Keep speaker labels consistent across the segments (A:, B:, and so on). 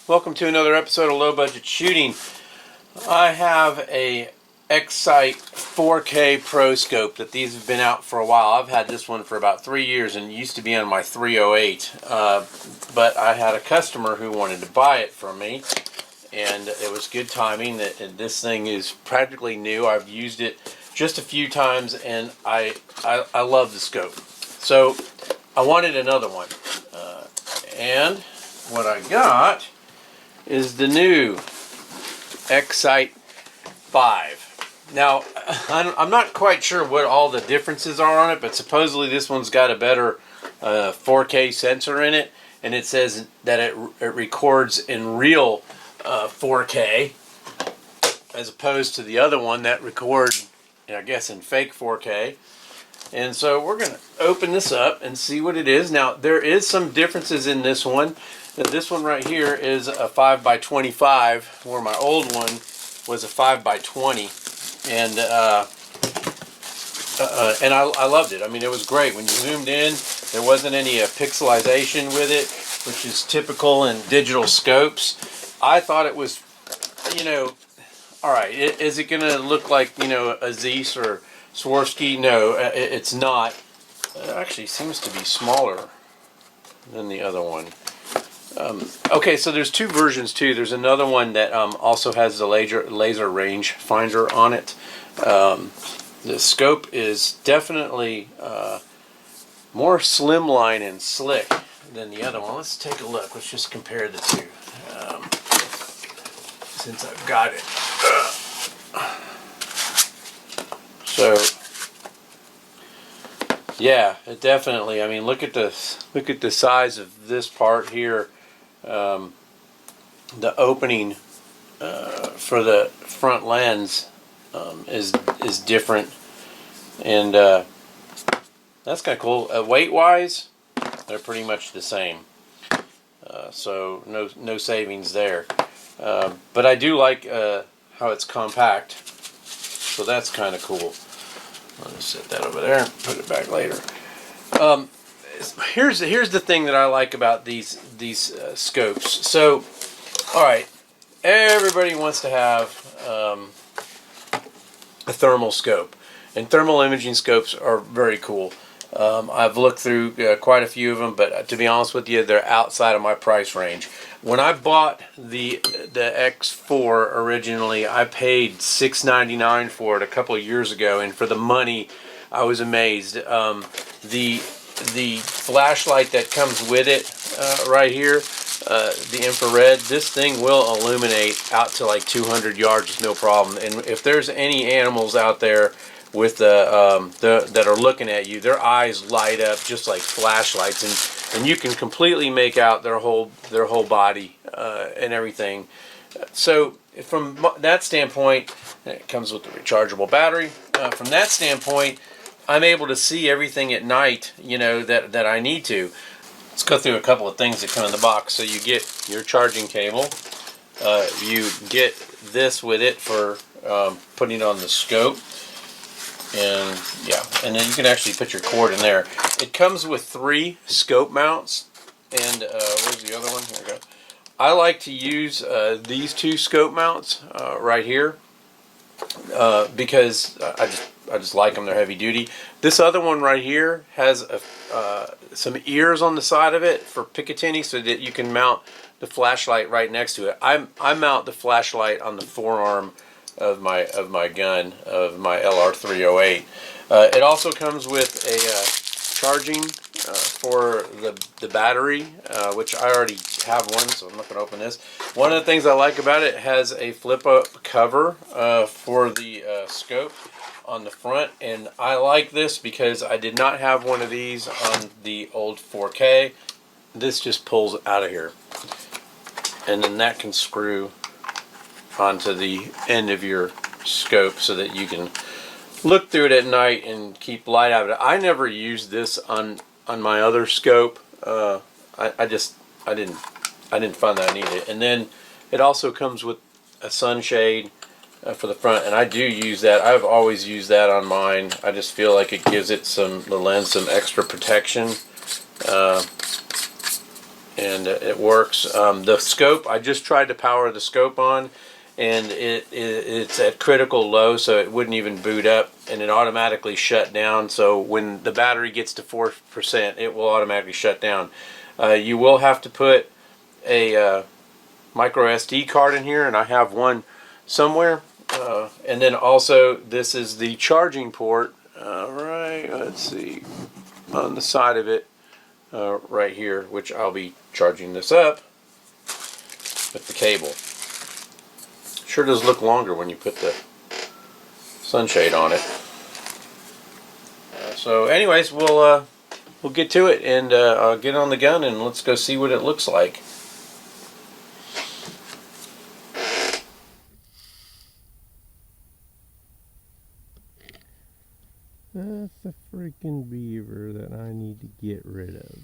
A: Welcome to another episode of Low Budget Shooting. I have a X-sight 4K Pro scope that these have been out for a while. I've had this one for about 3 years and it used to be on my 308. But I had a customer who wanted to buy it from me, and it was good timing. This thing is practically new. I've used it just a few times and I love the scope. So I wanted another one. And what I got is the new X-sight5. Now, I'm not quite sure what all the differences are on it, but supposedly this one's got a better 4K sensor in it, and it says that it records in real 4K as opposed to the other one that records, I guess, in fake 4K. And so we're going to open this up and see what it is. Now, there is some differences in this one. This one right here is a 5x25, where my old one was a 5x20. And I loved it. I mean, it was great. When you zoomed in, there wasn't any pixelization with it, which is typical in digital scopes. I thought it was, all right, is it going to look like, a Zeiss or Swarovski? No, it's not. It actually seems to be smaller than the other one. Okay, so there's two versions too. There's another one that also has the laser range finder on it. The scope is definitely more slimline and slick than the other one. Let's take a look. Let's just compare the two since I've got it. So yeah, it definitely. I mean, look at the size of this part here. The opening for the front lens is different, and that's kind of cool. Weight wise, they're pretty much the same, so no savings there. But I do like how it's compact, so that's kind of cool. I'll just set that over there and put it back later. Here's the thing that I like about these scopes. So, all right, everybody wants to have a thermal scope, and thermal imaging scopes are very cool. I've looked through quite a few of them, but to be honest with you, they're outside of my price range. When I bought the X4 originally, I paid $6.99 for it a couple of years ago, and for the money, I was amazed. The flashlight that comes with it right here, the infrared, this thing will illuminate out to like 200 yards with no problem. And if there's any animals out there with that are looking at you, their eyes light up just like flashlights, and you can completely make out their whole body and everything. So from that standpoint, it comes with a rechargeable battery. From that standpoint, I'm able to see everything at night, that I need to. Let's go through a couple of things that come in the box. So you get your charging cable. You get this with it for putting it on the scope. And yeah, and then you can actually put your cord in there. It comes with 3 scope mounts. And where's the other one? Here we go. I like to use these 2 scope mounts right here because I just like them. They're heavy duty. This other one right here has some ears on the side of it for Picatinny, so that you can mount the flashlight right next to it. I mount the flashlight on the forearm of my gun, of my LR308. It also comes with a charging for the battery, which I already have one, so I'm not going to open this. One of the things I like about it has a flip-up cover for the scope on the front, and I like this because I did not have one of these on the old 4K. This just pulls out of here, and then that can screw onto the end of your scope so that you can look through it at night and keep light out of it. I never used this on my other scope. I didn't find that I needed it. And then it also comes with a sunshade for the front, and I do use that. I've always used that on mine. I just feel like it gives it the lens some extra protection. And and it works. The scope, I just tried to power the scope on, and it's at critical low, so it wouldn't even boot up, and it automatically shut down. So when the battery gets to 4%, it will automatically shut down. You will have to put a micro SD card in here, and I have one somewhere. And then also, this is the charging port, right, let's see, on the side of it, right here, which I'll be charging this up with the cable. Sure does look longer when you put the sunshade on it. So anyways, we'll get to it, and I'll get on the gun and let's go see what it looks like.
B: That's a freaking beaver that I need to get rid of.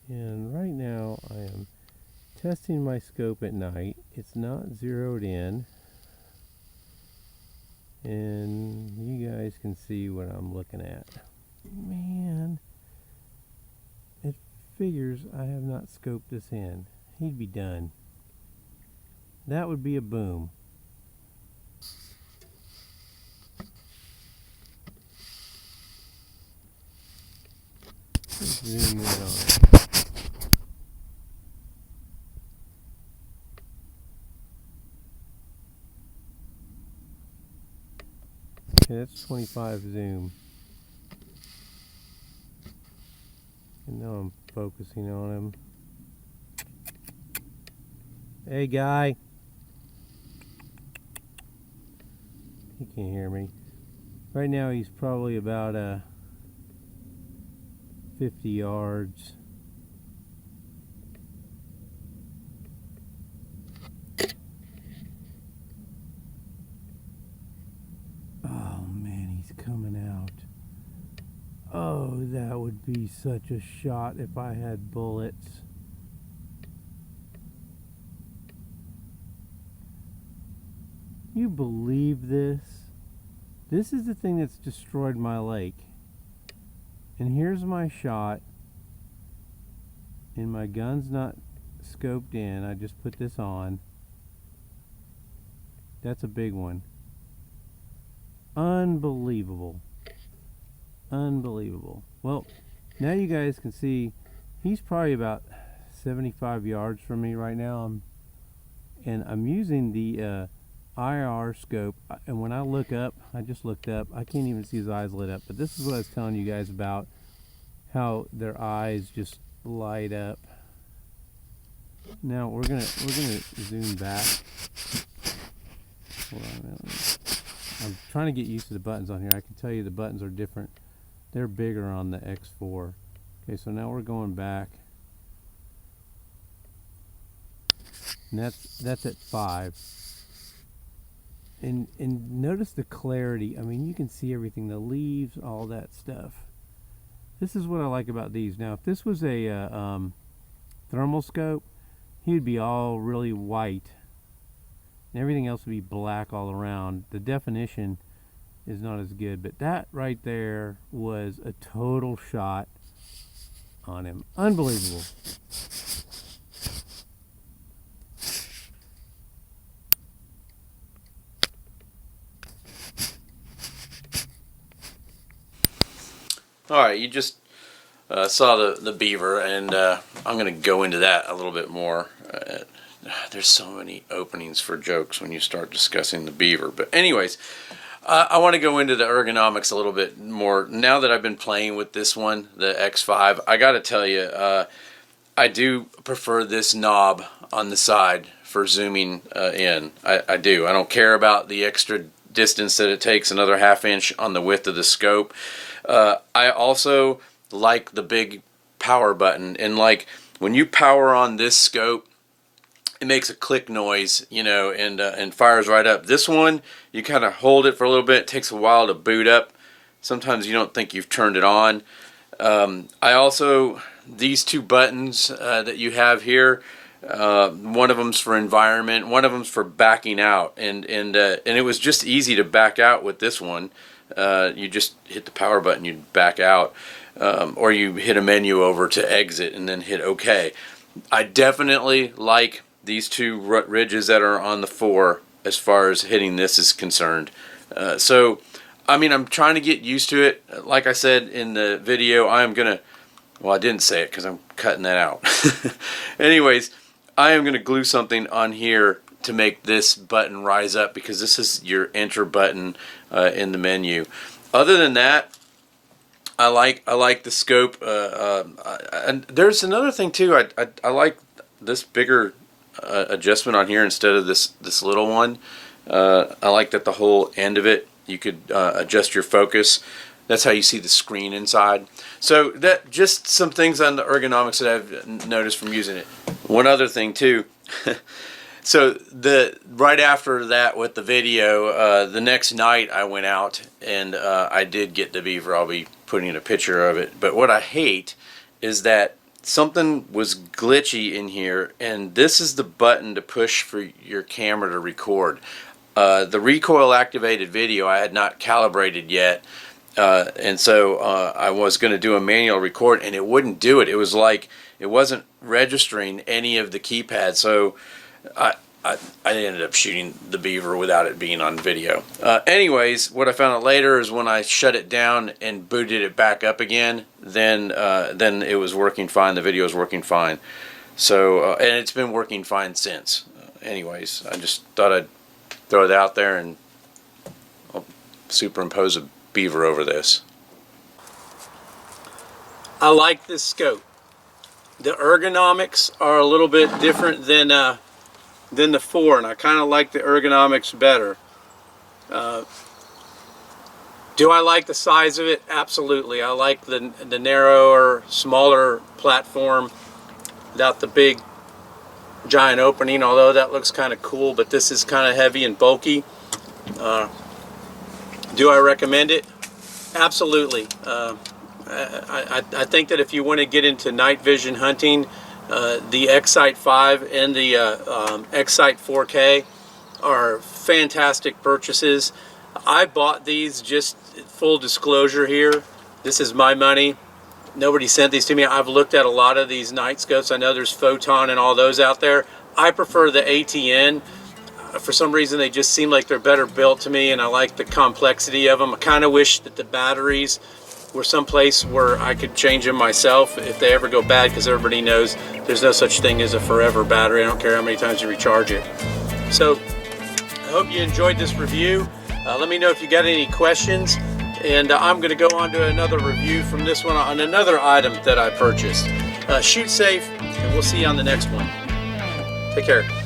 B: And right now I am testing my scope at night. It's not zeroed in. And you guys can see what I'm looking at. Man, it figures I have not scoped this in. He'd be done. That would be a boom. Zoom in on it. Okay, that's 25 zoom. And now I'm focusing on him. Hey guy! He can't hear me. Right now he's probably about 50 yards. Oh man, he's coming out. Oh, that would be such a shot if I had bullets. You believe this? This is the thing that's destroyed my lake. And here's my shot, and my gun's not scoped in. I just put this on. That's a big one. Unbelievable. Unbelievable. Well, now you guys can see he's probably about 75 yards from me right now. And I'm using the IR scope, and when I look up, I just looked up, I can't even see his eyes lit up, but this is what I was telling you guys about how their eyes just light up. Now we're gonna zoom back. Hold on, I'm trying to get used to the buttons on here. I can tell you the buttons are different. They're bigger on the X4. Okay, so now we're going back, and that's at 5. And notice the clarity. I mean, you can see everything, the leaves, all that stuff. This is what I like about these. Now, if this was a thermal scope, he'd be all really white, and everything else would be black all around. The definition is not as good, but that right there was a total shot on him. Unbelievable.
A: Alright, you just saw the beaver, and I'm going to go into that a little bit more. There's so many openings for jokes when you start discussing the beaver. But anyways, I want to go into the ergonomics a little bit more. Now that I've been playing with this one, the X5, I got to tell you, I do prefer this knob on the side for zooming in. I do. I don't care about the extra distance that it takes, another ½ inch on the width of the scope. I also like the big power button, and like when you power on this scope, it makes a click noise, you know, and fires right up. This one, you kind of hold it for a little bit. It takes a while to boot up. Sometimes you don't think you've turned it on. I also, these two buttons that you have here, one of them's for environment, one of them's for backing out, and it was just easy to back out with this one. You just hit the power button, you'd back out, or you hit a menu over to exit and then hit OK. I definitely like these two ridges that are on the fore as far as hitting this is concerned. So, I mean, I'm trying to get used to it. Like I said in the video, I'm going to, well, I didn't say it because I'm cutting that out. Anyways, I am going to glue something on here to make this button rise up, because this is your enter button in the menu. Other than that, I like the scope. And there's another thing too. I like this bigger adjustment on here instead of this little one. I like that the whole end of it, you could adjust your focus. That's how you see the screen inside. So that just some things on the ergonomics that I've noticed from using it. One other thing too. So right after that with the video, the next night I went out and I did get the Beaver. I'll be putting a picture of it. But what I hate is that something was glitchy in here, and this is the button to push for your camera to record. The recoil activated video I had not calibrated yet, and so I was going to do a manual record, and it wouldn't do it. It was like it wasn't registering any of the keypads. So I ended up shooting the Beaver without it being on video. Anyways, what I found out later is when I shut it down and booted it back up again, then it was working fine. The video was working fine. So and it's been working fine since. Anyways, I just thought I'd throw it out there, and I'll superimpose a Beaver over this. I like this scope. The ergonomics are a little bit different than the 4, and I kind of like the ergonomics better. Do I like the size of it? Absolutely. I like the narrower, smaller platform without the big giant opening, although that looks kind of cool, but this is kind of heavy and bulky. Do I recommend it? Absolutely. I think that if you want to get into night vision hunting, the X-sight5 and the X-sight 4K are fantastic purchases. I bought these, just full disclosure here, this is my money. Nobody sent these to me. I've looked at a lot of these night scopes. I know there's Photon and all those out there. I prefer the ATN. For some reason they just seem like they're better built to me, and I like the complexity of them. I kind of wish that the batteries were someplace where I could change them myself if they ever go bad, because everybody knows there's no such thing as a forever battery. I don't care how many times you recharge it. So I hope you enjoyed this review. Let me know if you got any questions, and I'm going to go on to another review from this one on another item that I purchased. Shoot safe, and we'll see you on the next one. Take care.